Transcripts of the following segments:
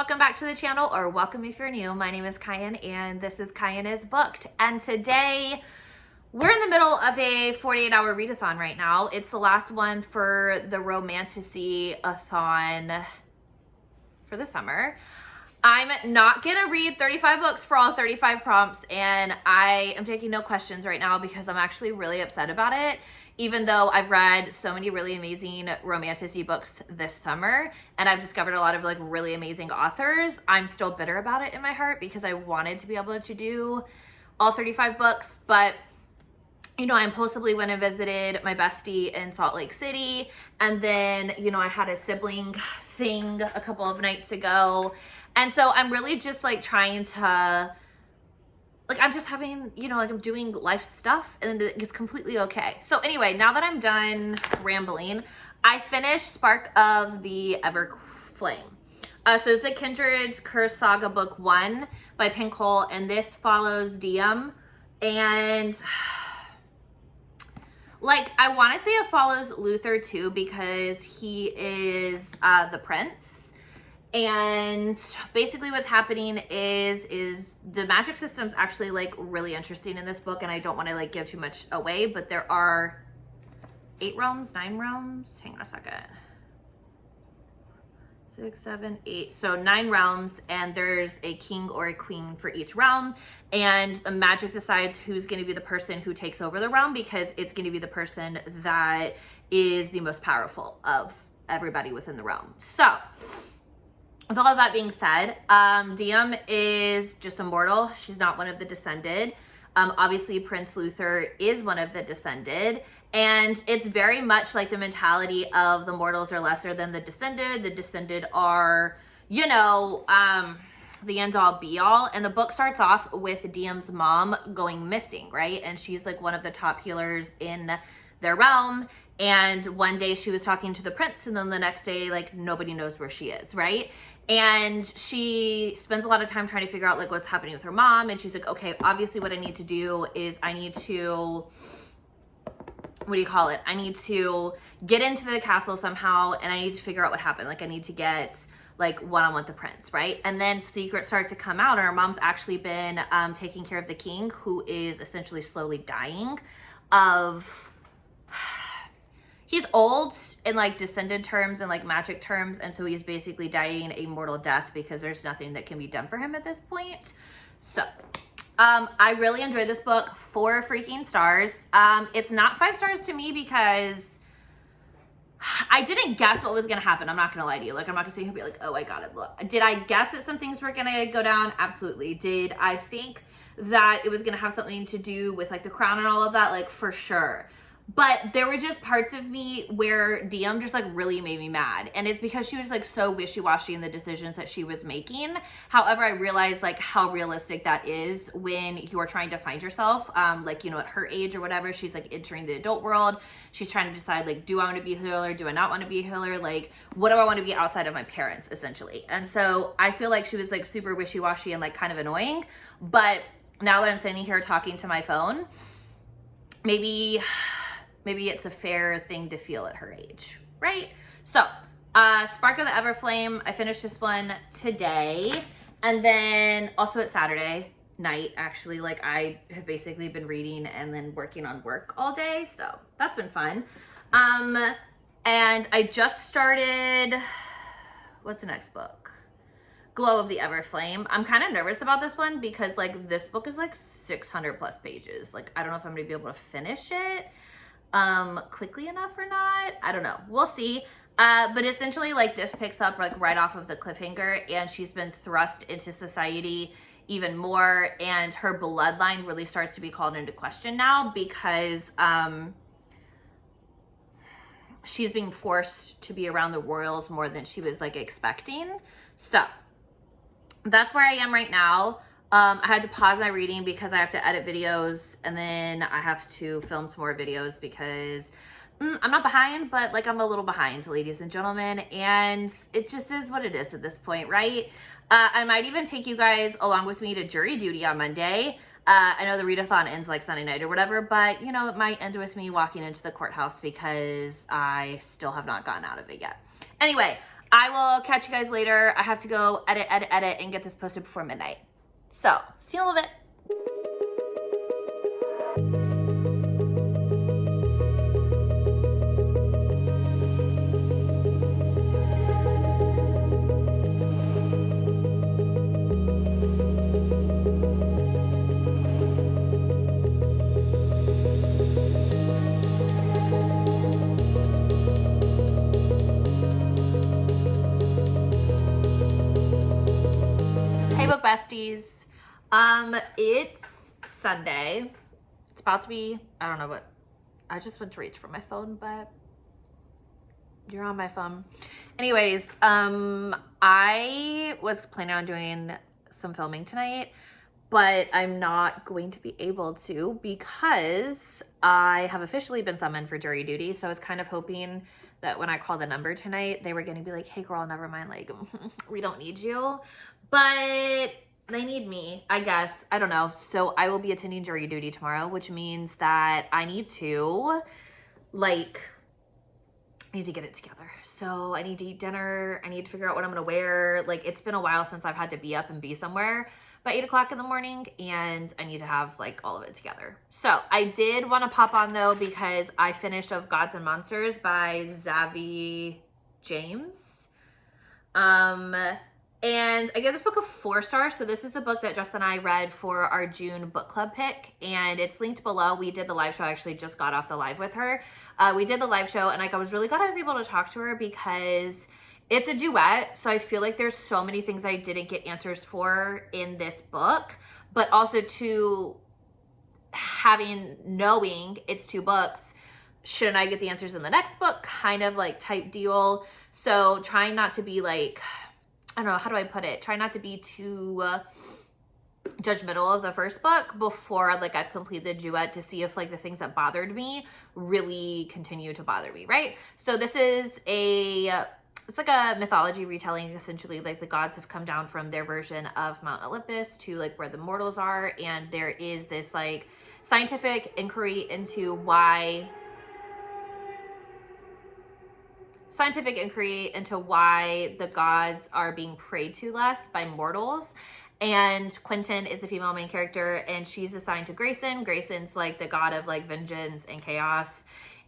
welcome back to the channel, or welcome if you're new. My name is Kyin and this is Kyin is Booked. And today we're in the middle of a 48-hour readathon right now. It's the last one for the Romantasy-athon for the summer. I'm not gonna read 35 books for all 35 prompts, and I am taking no questions right now because I'm actually really upset about it. Even though I've read so many really amazing romantasy books this summer and I've discovered a lot of like really amazing authors, I'm still bitter about it in my heart because I wanted to be able to do all 35 books. But you know, I impulsively went and visited my bestie in Salt Lake City, and then, you know, I had a sibling thing a couple of nights ago, and so I'm really just like trying to, like, I'm just having, you know, like I'm doing life stuff and it's completely okay. So anyway, now that I'm done rambling, I finished Spark of the Everflame. So this is KyinJul's Curse Saga Book 1 by KyinJul, and this follows Diem. And like, I want to say it follows Luther too, because he is the prince. And basically what's happening is the magic system's actually like really interesting in this book, and I don't want to like give too much away, but there are 9 realms. Hang on a second. 6, 7, 8. So 9 realms, and there's a king or a queen for each realm, and the magic decides who's going to be the person who takes over the realm, because it's going to be the person that is the most powerful of everybody within the realm. So with all of that being said, Diem is just a mortal. She's not one of the descended. Obviously, Prince Luther is one of the descended. And it's very much like the mentality of the mortals are lesser than the descended. The descended are, you know, the end all be all. And the book starts off with Diem's mom going missing, right? And she's like one of the top healers in their realm. And one day she was talking to the prince, and then the next day, like, nobody knows where she is, right? And she spends a lot of time trying to figure out like what's happening with her mom. And she's like, okay, obviously what I need to do is I need to, I need to get into the castle somehow, and I need to figure out what happened. Like, I need to get like one-on-one with the prince, right? And then secrets start to come out, and her mom's actually been taking care of the king, who is essentially slowly dying of, he's old in like descended terms and like magic terms, and so he's basically dying a mortal death because there's nothing that can be done for him at this point. So I really enjoyed this book. 4 freaking stars. It's not 5 stars to me because I didn't guess what was gonna happen. I'm not gonna lie to you. Like, I'm not gonna sit here and be like, oh, I got it. Look, did I guess that some things were gonna go down? Absolutely. Did I think that it was gonna have something to do with like the crown and all of that? Like, for sure. But there were just parts of me where Diem just like really made me mad. And it's because she was like so wishy-washy in the decisions that she was making. However, I realized like how realistic that is when you're trying to find yourself. Like, you know, at her age or whatever, she's like entering the adult world. She's trying to decide like, do I want to be a healer? Do I not want to be a healer? Like, what do I want to be outside of my parents, essentially? And so I feel like she was like super wishy-washy and like kind of annoying. But now that I'm sitting here talking to my phone, maybe it's a fair thing to feel at her age, right? So, Spark of the Everflame, I finished this one today. And then also it's Saturday night, actually. Like, I have basically been reading and then working on work all day. So that's been fun. And I just started, what's the next book? Glow of the Everflame. I'm kind of nervous about this one because like this book is like 600 plus pages. Like, I don't know if I'm gonna be able to finish it quickly enough or not. I don't know. We'll see. But essentially, like, this picks up like right off of the cliffhanger, and she's been thrust into society even more, and her bloodline really starts to be called into question now because she's being forced to be around the royals more than she was like expecting. So that's where I am right now. I had to pause my reading because I have to edit videos, and then I have to film some more videos because I'm not behind, but like I'm a little behind, ladies and gentlemen, and it just is what it is at this point, right? I might even take you guys along with me to jury duty on Monday. I know the readathon ends like Sunday night or whatever, but you know, it might end with me walking into the courthouse because I still have not gotten out of it yet. Anyway, I will catch you guys later. I have to go edit, and get this posted before midnight. So, see you in a little bit. Hey book besties. It's Sunday. It's about to be, I don't know what, I just went to reach for my phone, but you're on my phone. Anyways, I was planning on doing some filming tonight, but I'm not going to be able to because I have officially been summoned for jury duty. So I was kind of hoping that when I call the number tonight, they were going to be like, hey girl, never mind. Like, we don't need you, but they need me, I guess. I don't know. So I will be attending jury duty tomorrow, which means that I need to get it together. So I need to eat dinner. I need to figure out what I'm going to wear. Like, it's been a while since I've had to be up and be somewhere by 8 o'clock in the morning, and I need to have like all of it together. So I did want to pop on though, because I finished Of Gods and Monsters by Zavi James. And I gave this book a 4 stars. So this is the book that Jess and I read for our June book club pick, and it's linked below. We did the live show. I actually just got off the live with her. We did the live show, and like I was really glad I was able to talk to her because it's a duet. So I feel like there's so many things I didn't get answers for in this book, but also knowing it's 2 books, shouldn't I get the answers in the next book kind of like type deal. So trying not to be like, I don't know, how do I put it? Try not to be too judgmental of the first book before like I've completed the duet, to see if like the things that bothered me really continue to bother me, right? So this is it's like a mythology retelling, essentially. Like the gods have come down from their version of Mount Olympus to like where the mortals are, and there is this like scientific inquiry into why the gods are being prayed to less by mortals. And Quentin is the female main character, and she's assigned to Grayson. Grayson's like the god of like vengeance and chaos,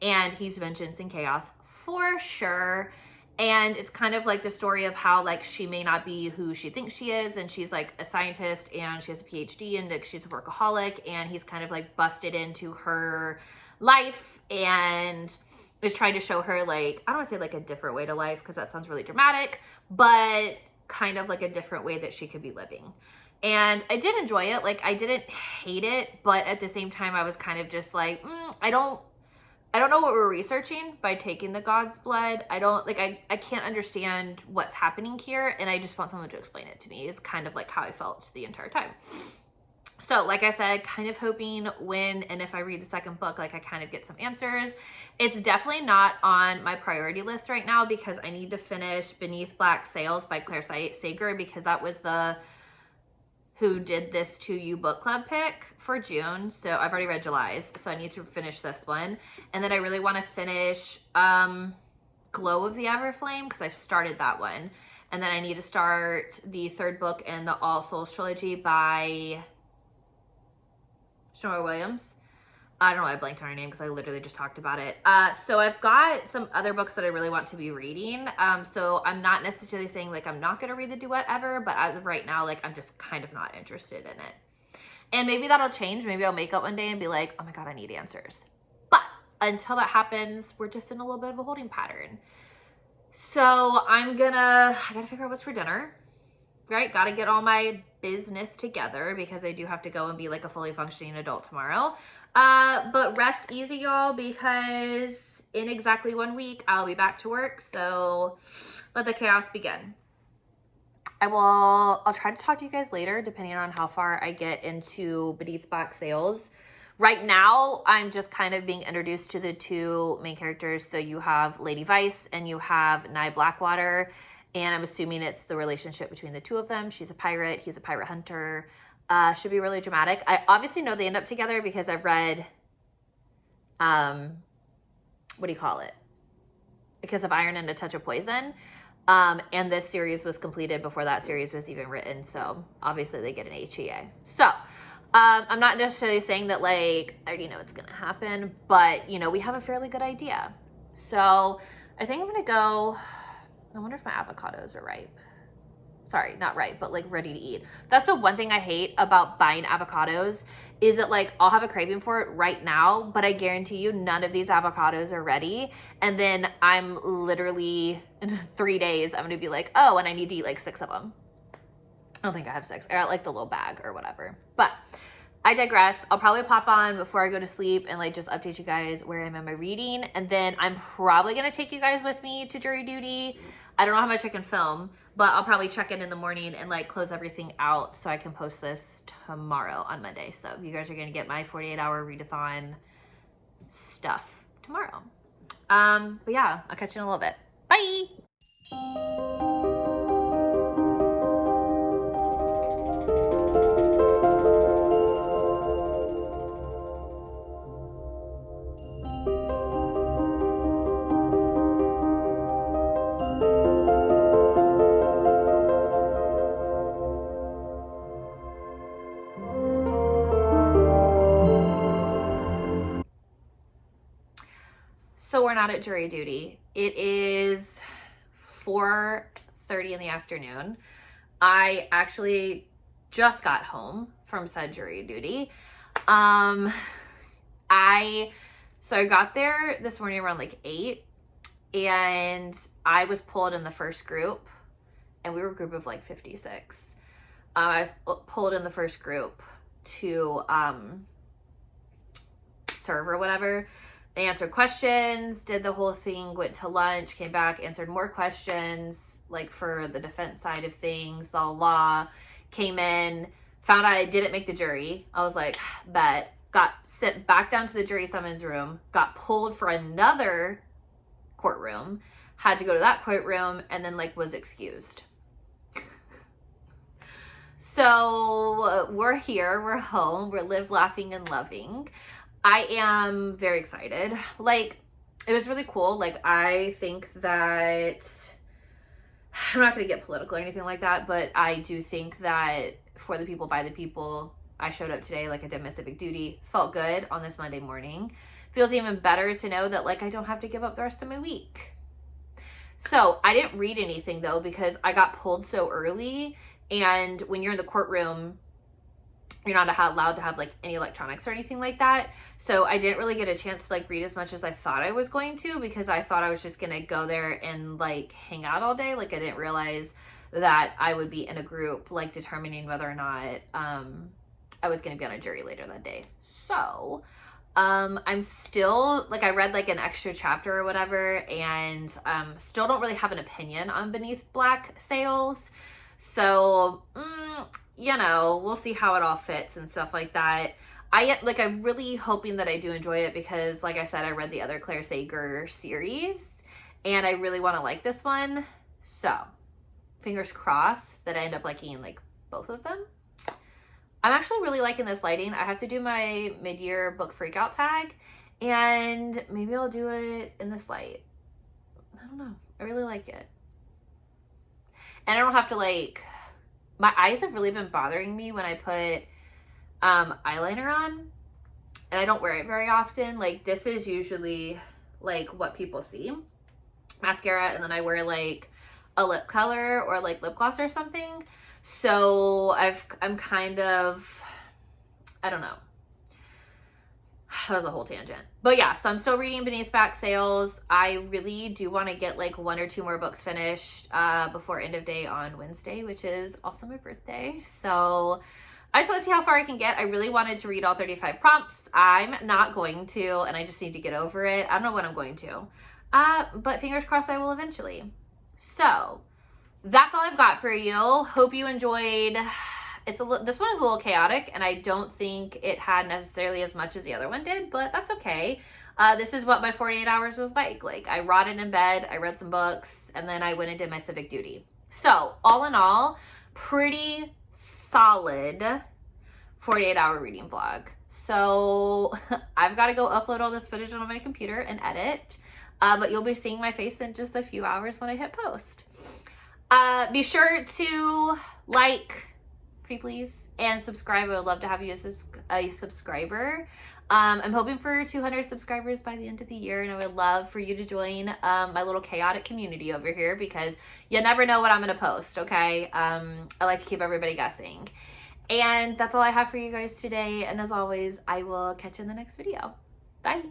and he's vengeance and chaos for sure. And it's kind of like the story of how like she may not be who she thinks she is, and she's like a scientist and she has a PhD and like she's a workaholic, and he's kind of like busted into her life and is trying to show her like, I don't want to say like a different way to life because that sounds really dramatic, but kind of like a different way that she could be living. And I did enjoy it. Like I didn't hate it, but at the same time I was kind of just like, I don't know what we're researching by taking the god's blood. I can't understand what's happening here, and I just want someone to explain it to me, is kind of like how I felt the entire time. So like I said, kind of hoping when and if I read the second book, like I kind of get some answers. It's definitely not on my priority list right now because I need to finish Beneath Black Sails by Claire Sager, because that was the Who Did This To You book club pick for June. So I've already read July's, so I need to finish this one. And then I really want to finish Glow of the Everflame, because I've started that one. And then I need to start the 3rd book in the All Souls trilogy by Shonora Williams. I don't know why I blanked on her name because I literally just talked about it. So I've got some other books that I really want to be reading. So I'm not necessarily saying like I'm not going to read the duet ever, but as of right now, like I'm just kind of not interested in it. And maybe that'll change. Maybe I'll wake up one day and be like, oh my God, I need answers. But until that happens, we're just in a little bit of a holding pattern. So I gotta figure out what's for dinner. Right? Got to get all my business together because I do have to go and be like a fully functioning adult tomorrow. But rest easy, y'all, because in exactly 1 week, I'll be back to work. So let the chaos begin. I'll try to talk to you guys later, depending on how far I get into Beneath Black Sails. Right now, I'm just kind of being introduced to the 2 main characters. So you have Lady Vice and you have Nye Blackwater. And I'm assuming it's the relationship between the 2 of them. She's a pirate. He's a pirate hunter. Should be really dramatic. I obviously know they end up together because I've read, what do you call it? Because of Iron and a Touch of Poison. And this series was completed before that series was even written. So obviously they get an HEA. So I'm not necessarily saying that like, I already know it's going to happen, but you know, we have a fairly good idea. So I think I'm going to go, I wonder if my avocados are ripe. Sorry, not ripe, but like ready to eat. That's the one thing I hate about buying avocados is that like I'll have a craving for it right now, but I guarantee you none of these avocados are ready. And then I'm literally in 3 days, I'm gonna be like, oh, and I need to eat like 6 of them. I don't think I have 6. I got like the little bag or whatever. But I digress. I'll probably pop on before I go to sleep and like just update you guys where I'm at my reading. And then I'm probably going to take you guys with me to jury duty. I don't know how much I can film, but I'll probably check in the morning and like close everything out so I can post this tomorrow on Monday. So you guys are going to get my 48-hour readathon stuff tomorrow. But yeah, I'll catch you in a little bit. Bye. So we're not at jury duty. It is 4:30 in the afternoon. I actually just got home from said jury duty. I got there this morning around like 8, and I was pulled in the first group, and we were a group of like 56. I was pulled in the first group to serve or whatever. They answered questions, did the whole thing, went to lunch, came back, answered more questions, like for the defense side of things, the law, came in, found out I didn't make the jury. I was like, bet. Got sent back down to the jury summons room, got pulled for another courtroom, had to go to that courtroom, and then like was excused. So we're here, we're home, we're live laughing and loving. I am very excited. Like, it was really cool. Like, I think that, I'm not going to get political or anything like that, but I do think that for the people, by the people, I showed up today like I did my civic duty. Felt good on this Monday morning. Feels even better to know that like I don't have to give up the rest of my week. So I didn't read anything though because I got pulled so early, and when you're in the courtroom, you're not allowed to have like any electronics or anything like that. So I didn't really get a chance to like read as much as I thought I was going to, because I thought I was just gonna go there and like hang out all day. Like I didn't realize that I would be in a group like determining whether or not I was gonna be on a jury later that day. So I'm still like, I read like an extra chapter or whatever, and still don't really have an opinion on Beneath Black Sails. So you know, we'll see how it all fits and stuff like that. I'm really hoping that I do enjoy it because, like I said, I read the other Claire Sager series and I really want to like this one. So fingers crossed that I end up liking like both of them. I'm actually really liking this lighting. I have to do my mid-year book freakout tag, and maybe I'll do it in this light. I don't know. I really like it. And I don't have to like, my eyes have really been bothering me when I put eyeliner on, and I don't wear it very often. Like, this is usually like what people see, mascara, and then I wear like a lip color or like lip gloss or something. So I'm kind of, I don't know. That was a whole tangent. But yeah, so I'm still reading Beneath Black Sails. I really do want to get like 1 or 2 more books finished before end of day on Wednesday, which is also my birthday. So I just want to see how far I can get. I really wanted to read all 35 prompts. I'm not going to, and I just need to get over it. I don't know when I'm going to. But fingers crossed I will eventually. So that's all I've got for you. Hope you enjoyed. This one is a little chaotic, and I don't think it had necessarily as much as the other one did, but that's okay. This is what my 48 hours was like. Like, I rotted in bed, I read some books, and then I went and did my civic duty. So all in all, pretty solid 48-hour reading vlog. So I've got to go upload all this footage on my computer and edit. but you'll be seeing my face in just a few hours when I hit post. Be sure to like, pretty please, and subscribe. I would love to have you as a subscriber. I'm hoping for 200 subscribers by the end of the year, and I would love for you to join my little chaotic community over here, because you never know what I'm gonna post, okay? I like to keep everybody guessing. And that's all I have for you guys today, and as always, I will catch you in the next video. Bye.